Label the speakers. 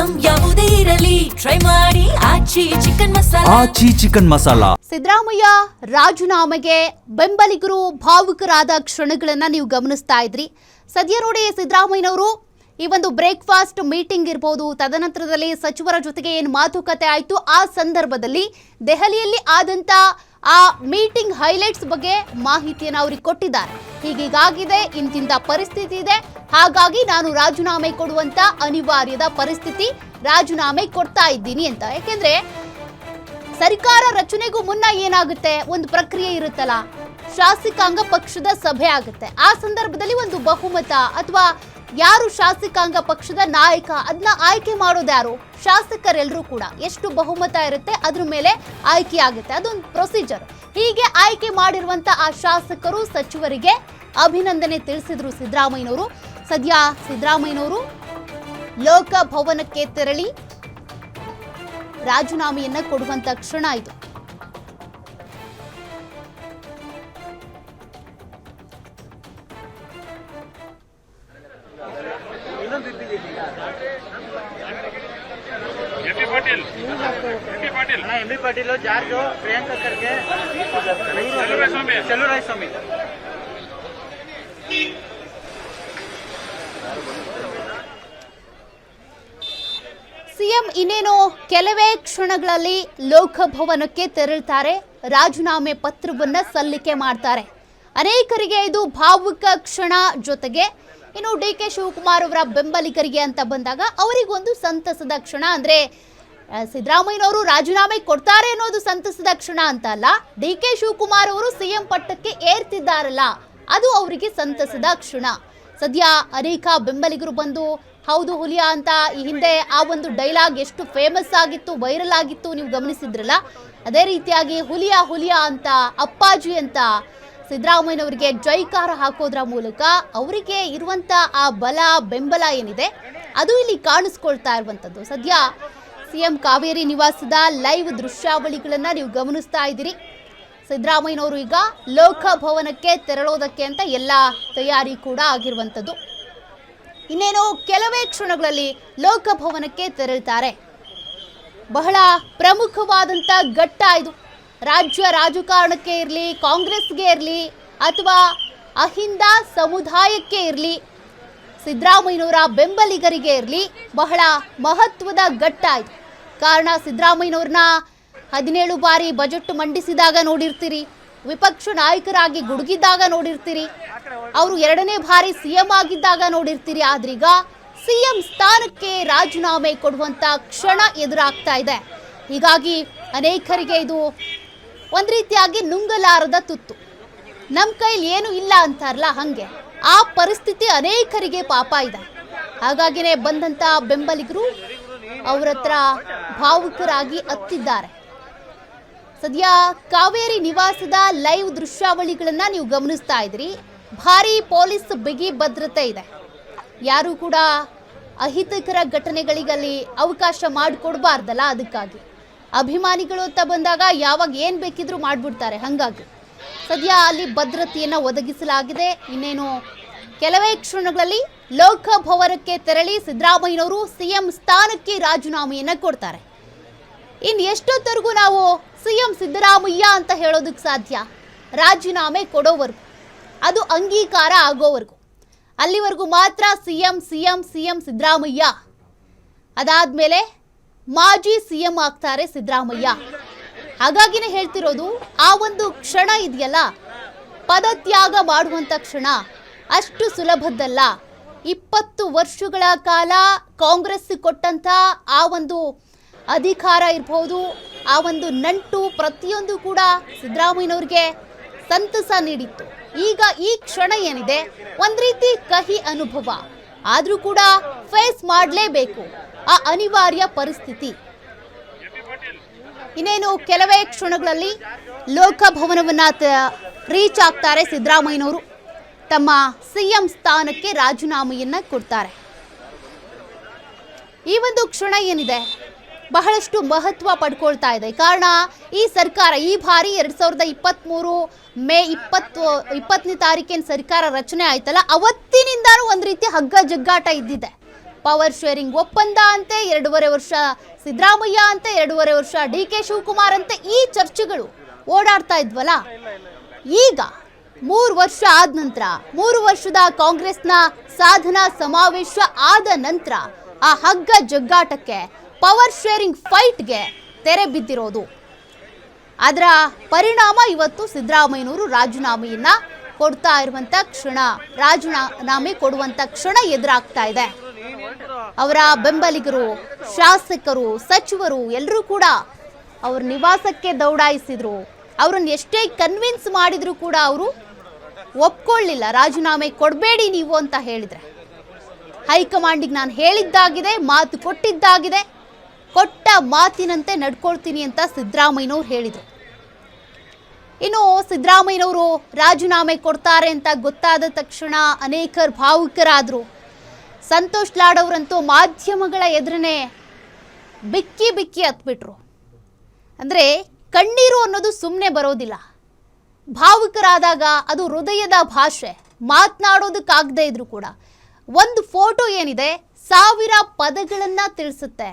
Speaker 1: Item ಯಾವುದೇ ಇರಲಿ try ಮಾಡಿ ಆಚಿ ಚಿಕನ್ ಮಸಾಲಾ.
Speaker 2: ಸಿದ್ದರಾಮಯ್ಯ ರಾಜೀನಾಮೆಗೆ ಬೆಂಬಲಿಗರು ಭಾವುಕರಾದ ಕ್ಷಣಗಳನ್ನ ನೀವು ಗಮನಿಸ್ತಾ ಇದ್ರಿ. ಸದ್ಯ ನೋಡಿ ಸಿದ್ದರಾಮಯ್ಯನವರು ಈ ಒಂದು ಬ್ರೇಕ್ಫಾಸ್ಟ್ ಮೀಟಿಂಗ್ ಇರಬಹುದು, ತದನಂತರದಲ್ಲಿ ಸಚಿವರ ಜೊತೆಗೆ ಏನು ಮಾತುಕತೆ ಆಯಿತು ಆ ಸಂದರ್ಭದಲ್ಲಿ ದೆಹಲಿಯಲ್ಲಿ ಆದಂತ ಆ ಮೀಟಿಂಗ್ ಹೈಲೈಟ್ಸ್ ಬಗ್ಗೆ ಮಾಹಿತಿಯನ್ನು ಅವರಿಗೆ ಕೊಟ್ಟಿದ್ದಾರೆ. ಹೀಗಾಗಿದೆ, ಇಂತಿಂತ ಪರಿಸ್ಥಿತಿ ಇದೆ, ಹಾಗಾಗಿ ನಾನು ರಾಜೀನಾಮೆ ಕೊಡುವಂತ ಅನಿವಾರ್ಯದ ಪರಿಸ್ಥಿತಿ, ರಾಜೀನಾಮೆ ಕೊಡ್ತಾ ಇದ್ದೀನಿ ಅಂತ. ಯಾಕೆಂದ್ರೆ ಸರ್ಕಾರ ರಚನೆಗೂ ಮುನ್ನ ಏನಾಗುತ್ತೆ, ಒಂದು ಪ್ರಕ್ರಿಯೆ ಇರುತ್ತಲ್ಲ, ಶಾಸಕಾಂಗ ಪಕ್ಷದ ಸಭೆ ಆಗುತ್ತೆ. ಆ ಸಂದರ್ಭದಲ್ಲಿ ಒಂದು ಬಹುಮತ ಅಥವಾ ಯಾರು ಶಾಸಕಾಂಗ ಪಕ್ಷದ ನಾಯಕ ಅದನ್ನ ಆಯ್ಕೆ ಮಾಡೋದು ಯಾರು, ಶಾಸಕರೆಲ್ಲರೂ ಕೂಡ ಎಷ್ಟು ಬಹುಮತ ಇರುತ್ತೆ ಅದ್ರ ಮೇಲೆ ಆಯ್ಕೆ ಆಗುತ್ತೆ, ಅದೊಂದು ಪ್ರೊಸೀಜರ್. ಹೀಗೆ ಆಯ್ಕೆ ಮಾಡಿರುವಂತ ಆ ಶಾಸಕರು ಸಚಿವರಿಗೆ ಅಭಿನಂದನೆ ತಿಳಿಸಿದ್ರು ಸಿದ್ದರಾಮಯ್ಯನವರು. ಸದ್ಯ ಸಿದ್ದರಾಮಯ್ಯನವರು ಲೋಕಭವನಕ್ಕೆ ತೆರಳಿ ರಾಜೀನಾಮೆಯನ್ನ ಕೊಡುವಂತ ಕ್ಷಣ ಇದು.
Speaker 3: एमबी पाटिल जॉर्ज प्रियंका करके चलुराय स्वामी
Speaker 2: ಸಿಎಂ ಇನ್ನೇನು ಕೆಲವೇ ಕ್ಷಣಗಳಲ್ಲಿ ಲೋಕಭವನಕ್ಕೆ ತೆರಳುತ್ತಾರೆ, ರಾಜೀನಾಮೆ ಪತ್ರವನ್ನ ಸಲ್ಲಿಕೆ ಮಾಡ್ತಾರೆ. ಅನೇಕರಿಗೆ ಇದು ಭಾವುಕ ಕ್ಷಣ. ಜೊತೆಗೆ ಇನ್ನು ಡಿ.ಕೆ. ಶಿವಕುಮಾರ್ ಅವರ ಬೆಂಬಲಿಗರಿಗೆ ಅಂತ ಬಂದಾಗ ಅವರಿಗೊಂದು ಸಂತಸದ ಕ್ಷಣ. ಅಂದ್ರೆ ಸಿದ್ದರಾಮಯ್ಯನವರು ರಾಜೀನಾಮೆ ಕೊಡ್ತಾರೆ ಅನ್ನೋದು ಸಂತಸದ ಕ್ಷಣ ಅಂತ ಅಲ್ಲ, ಡಿ.ಕೆ. ಶಿವಕುಮಾರ್ ಅವರು ಸಿಎಂ ಪಟ್ಟಕ್ಕೆ ಏರ್ತಿದ್ದಾರಲ್ಲ ಅದು ಅವರಿಗೆ ಸಂತಸದ ಕ್ಷಣ. ಸದ್ಯ ಅನೇಕ ಬೆಂಬಲಿಗರು ಬಂದು ಹೌದು ಹುಲಿಯಾ ಅಂತ, ಈ ಹಿಂದೆ ಆ ಒಂದು ಡೈಲಾಗ್ ಎಷ್ಟು ಫೇಮಸ್ ಆಗಿತ್ತು, ವೈರಲ್ ಆಗಿತ್ತು, ನೀವು ಗಮನಿಸಿದ್ರಲ್ಲ. ಅದೇ ರೀತಿಯಾಗಿ ಹುಲಿಯಾ ಹುಲಿಯಾ ಅಂತ, ಅಪ್ಪಾಜಿ ಅಂತ ಸಿದ್ದರಾಮಯ್ಯನವರಿಗೆ ಜೈಕಾರ ಹಾಕೋದ್ರ ಮೂಲಕ ಅವರಿಗೆ ಇರುವಂತ ಆ ಬಲ ಬೆಂಬಲ ಏನಿದೆ ಅದು ಇಲ್ಲಿ ಕಾಣಿಸ್ಕೊಳ್ತಾ ಇರುವಂತದ್ದು. ಸದ್ಯ ಸಿಎಂ ಕಾವೇರಿ ನಿವಾಸದ ಲೈವ್ ದೃಶ್ಯಾವಳಿಗಳನ್ನ ನೀವು ಗಮನಿಸ್ತಾ ಇದ್ದೀರಿ. ಸಿದ್ದರಾಮಯ್ಯನವರು ಈಗ ಲೋಕಭವನಕ್ಕೆ ತೆರಳೋದಕ್ಕೆ ಅಂತ ಎಲ್ಲ ತಯಾರಿ ಕೂಡ ಆಗಿರುವಂಥದ್ದು. ಇನ್ನೇನು ಕೆಲವೇ ಕ್ಷಣಗಳಲ್ಲಿ ಲೋಕಭವನಕ್ಕೆ ತೆರಳುತ್ತಾರೆ. ಬಹಳ ಪ್ರಮುಖವಾದಂಥ ಘಟ್ಟ ಇದು. ರಾಜ್ಯ ರಾಜಕಾರಣಕ್ಕೆ ಇರಲಿ, ಕಾಂಗ್ರೆಸ್ಗೆ ಇರಲಿ ಅಥವಾ ಅಹಿಂದ ಸಮುದಾಯಕ್ಕೆ ಇರಲಿ, ಸಿದ್ದರಾಮಯ್ಯನವರ ಬೆಂಬಲಿಗರಿಗೆ ಇರಲಿ, ಬಹಳ ಮಹತ್ವದ ಘಟ್ಟ ಇದು. ಕಾರಣ ಸಿದ್ದರಾಮಯ್ಯನವ್ರನ್ನ 17 ಬಾರಿ ಬಜೆಟ್ ಮಂಡಿಸಿದಾಗ ನೋಡಿರ್ತೀರಿ, ವಿಪಕ್ಷ ನಾಯಕರಾಗಿ ಗುಡುಗಿದ್ದಾಗ ನೋಡಿರ್ತೀರಿ, ಅವರು 2ನೇ ಬಾರಿ ಸಿಎಂ ಆಗಿದ್ದಾಗ ನೋಡಿರ್ತೀರಿ. ಆದ್ರೀಗ ಸಿಎಂ ಸ್ಥಾನಕ್ಕೆ ರಾಜೀನಾಮೆ ಕೊಡುವಂತ ಕ್ಷಣ ಎದುರಾಗ್ತಾ ಇದೆ. ಹೀಗಾಗಿ ಅನೇಕರಿಗೆ ಇದು ಒಂದು ರೀತಿಯಾಗಿ ನುಂಗಲಾರದ ತುತ್ತು. ನಮ್ಮ ಕೈಲಿ ಏನು ಇಲ್ಲ ಅಂತಾರಲ್ಲ, ಹಂಗೆ ಆ ಪರಿಸ್ಥಿತಿ ಅನೇಕರಿಗೆ ಪಾಪ ಇದೆ. ಹಾಗಾಗಿನೇ ಬಂದಂತ ಬೆಂಬಲಿಗರು ಅವ್ರ ಹತ್ರ ಭಾವುಕರಾಗಿ ಅತ್ತಿದ್ದಾರೆ. ಸದ್ಯ ಕಾವೇರಿ ನಿವಾಸದ ಲೈವ್ ದೃಶ್ಯಾವಳಿಗಳನ್ನ ನೀವು ಗಮನಿಸ್ತಾ ಇದ್ರಿ. ಭಾರಿ ಪೊಲೀಸ್ ಬಿಗಿ ಭದ್ರತೆ ಇದೆ. ಯಾರು ಕೂಡ ಅಹಿತಕರ ಘಟನೆಗಳಿಗಲ್ಲಿ ಅವಕಾಶ ಮಾಡಿಕೊಡ್ಬಾರ್ದಲ್ಲ, ಅದಕ್ಕಾಗಿ ಅಭಿಮಾನಿಗಳು ಅಂತ ಬಂದಾಗ ಯಾವಾಗ ಏನು ಬೇಕಿದ್ರೂ ಮಾಡಿಬಿಡ್ತಾರೆ. ಹಾಗಾಗಿ ಸದ್ಯ ಅಲ್ಲಿ ಭದ್ರತೆಯನ್ನು ಒದಗಿಸಲಾಗಿದೆ. ಇನ್ನೇನು ಕೆಲವೇ ಕ್ಷಣಗಳಲ್ಲಿ ಲೋಕಭವನಕ್ಕೆ ತೆರಳಿ ಸಿದ್ದರಾಮಯ್ಯನವರು ಸಿಎಂ ಸ್ಥಾನಕ್ಕೆ ರಾಜೀನಾಮೆಯನ್ನು ಕೊಡ್ತಾರೆ. ಇನ್ನು ಎಷ್ಟೊತ್ತರೆಗೂ ನಾವು ಸಿಎಂ ಸಿದ್ದರಾಮಯ್ಯ ಅಂತ ಹೇಳೋದಕ್ಕೆ ಸಾಧ್ಯ? ರಾಜೀನಾಮೆ ಕೊಡೋವರೆಗೂ, ಅದು ಅಂಗೀಕಾರ ಆಗೋವರೆಗೂ, ಅಲ್ಲಿವರೆಗೂ ಮಾತ್ರ ಸಿಎಂ ಸಿಎಂ ಸಿಎಂ ಸಿದ್ದರಾಮಯ್ಯ. ಅದಾದ್ಮೇಲೆ ಮಾಜಿ ಸಿಎಂ ಆಗ್ತಾರೆ ಸಿದ್ದರಾಮಯ್ಯ. ಹಾಗಾಗಿನೇ ಹೇಳ್ತಿರೋದು, ಆ ಒಂದು ಕ್ಷಣ ಇದೆಯಲ್ಲ, ಪದತ್ಯಾಗ ಮಾಡುವಂಥ ಕ್ಷಣ ಅಷ್ಟು ಸುಲಭದ್ದಲ್ಲ. 20 ವರ್ಷಗಳ ಕಾಲ ಕಾಂಗ್ರೆಸ್ ಕೊಟ್ಟಂಥ ಆ ಒಂದು ಅಧಿಕಾರ ಇರ್ಬೋದು, ಆ ಒಂದು ನಂಟು ಪ್ರತಿಯೊಂದು ಕೂಡ ಸಿದ್ದರಾಮಯ್ಯನವ್ರಿಗೆ ಸಂತಸ ನೀಡಿತ್ತು. ಈಗ ಈ ಕ್ಷಣ ಏನಿದೆ ಒಂದು ರೀತಿ ಕಹಿ ಅನುಭವ, ಆದರೂ ಕೂಡ ಫೇಸ್ ಮಾಡಲೇಬೇಕು, ಆ ಅನಿವಾರ್ಯ ಪರಿಸ್ಥಿತಿ. ಇನ್ನೇನು ಕೆಲವೇ ಕ್ಷಣಗಳಲ್ಲಿ ಲೋಕಭವನವನ್ನ ರೀಚ್ ಆಗ್ತಾರೆ ಸಿದ್ದರಾಮಯ್ಯನವರು. ತಮ್ಮ ಸಿಎಂ ಸ್ಥಾನಕ್ಕೆ ರಾಜೀನಾಮೆಯನ್ನ ಕೊಡ್ತಾರೆ. ಈ ಒಂದು ಕ್ಷಣ ಏನಿದೆ ಬಹಳಷ್ಟು ಮಹತ್ವ ಪಡ್ಕೊಳ್ತಾ ಇದೆ. ಕಾರಣ ಈ ಸರ್ಕಾರ ಈ ಬಾರಿ 2023 ಮೇ 20ನೇ ತಾರೀಕಿನ ಸರ್ಕಾರ ರಚನೆ ಆಯ್ತಲ್ಲ, ಅವತ್ತಿನಿಂದಾನು ಒಂದು ರೀತಿ ಹಗ್ಗ ಜಗ್ಗಾಟ ಇದ್ದಿದೆ. ಪವರ್ ಶೇರಿಂಗ್ ಒಪ್ಪಂದ ಅಂತೆ 2.5 ವರ್ಷ ಸಿದ್ದರಾಮಯ್ಯ ಅಂತೆ 2.5 ವರ್ಷ DK ಶಿವಕುಮಾರ್ ಅಂತೆ ಈ ಚರ್ಚೆಗಳು ಓಡಾಡ್ತಾ ಇದ್ವಲ್ಲ. ಈಗ 3 ವರ್ಷ ಆದ ನಂತರ 3 ವರ್ಷದ ಕಾಂಗ್ರೆಸ್ನ ಸಾಧನಾ ಸಮಾವೇಶ ಆದ ನಂತರ ಆ ಹಗ್ಗ ಜಗ್ಗಾಟಕ್ಕೆ ಪವರ್ ಶೇರಿಂಗ್ ಫೈಟ್ಗೆ ತೆರೆ ಬಿದ್ದಿರೋದು. ಅದರ ಪರಿಣಾಮ ಇವತ್ತು ಸಿದ್ದರಾಮಯ್ಯನವರು ರಾಜೀನಾಮೆಯನ್ನ ಕೊಡ್ತಾ ಇರುವಂತ ಕ್ಷಣ, ರಾಜೀನಾಮೆ ಕೊಡುವಂತ ಕ್ಷಣ ಎದುರಾಗ್ತಾ ಇದೆ. ಅವರ ಬೆಂಬಲಿಗರು, ಶಾಸಕರು, ಸಚಿವರು ಎಲ್ಲರೂ ಕೂಡ ಅವ್ರ ನಿವಾಸಕ್ಕೆ ದೌಡಾಯಿಸಿದ್ರು. ಅವರನ್ನು ಎಷ್ಟೇ ಕನ್ವಿನ್ಸ್ ಮಾಡಿದ್ರು ಕೂಡ ಅವರು ಒಪ್ಕೊಳ್ಳಿಲ್ಲ. ರಾಜೀನಾಮೆ ಕೊಡಬೇಡಿ ನೀವು ಅಂತ ಹೇಳಿದ್ರೆ, ಹೈಕಮಾಂಡಿಗೆ ನಾನು ಹೇಳಿದ್ದಾಗಿದೆ, ಮಾತು ಕೊಟ್ಟಿದ್ದಾಗಿದೆ, ಕೊಟ್ಟ ಮಾತಿನಂತೆ ನಡ್ಕೊಳ್ತೀನಿ ಅಂತ ಸಿದ್ದರಾಮಯ್ಯನವರು ಹೇಳಿದರು. ಇನ್ನು ಸಿದ್ದರಾಮಯ್ಯನವರು ರಾಜೀನಾಮೆ ಕೊಡ್ತಾರೆ ಅಂತ ಗೊತ್ತಾದ ತಕ್ಷಣ ಅನೇಕರು ಭಾವುಕರಾದರು. ಸಂತೋಷ್ ಲಾಡ್ ಅವರಂತೂ ಮಾಧ್ಯಮಗಳ ಎದುರೇ ಬಿಕ್ಕಿ ಬಿಕ್ಕಿ ಹತ್ಬಿಟ್ರು. ಅಂದರೆ ಕಣ್ಣೀರು ಅನ್ನೋದು ಸುಮ್ಮನೆ ಬರೋದಿಲ್ಲ. ಭಾವುಕರಾದಾಗ ಅದು ಹೃದಯದ ಭಾಷೆ, ಮಾತನಾಡೋದಕ್ಕಾಗದೇ ಇದ್ರು ಕೂಡ ಒಂದು ಫೋಟೋ ಏನಿದೆ 1000 ಪದಗಳನ್ನು ತಿಳಿಸುತ್ತೆ.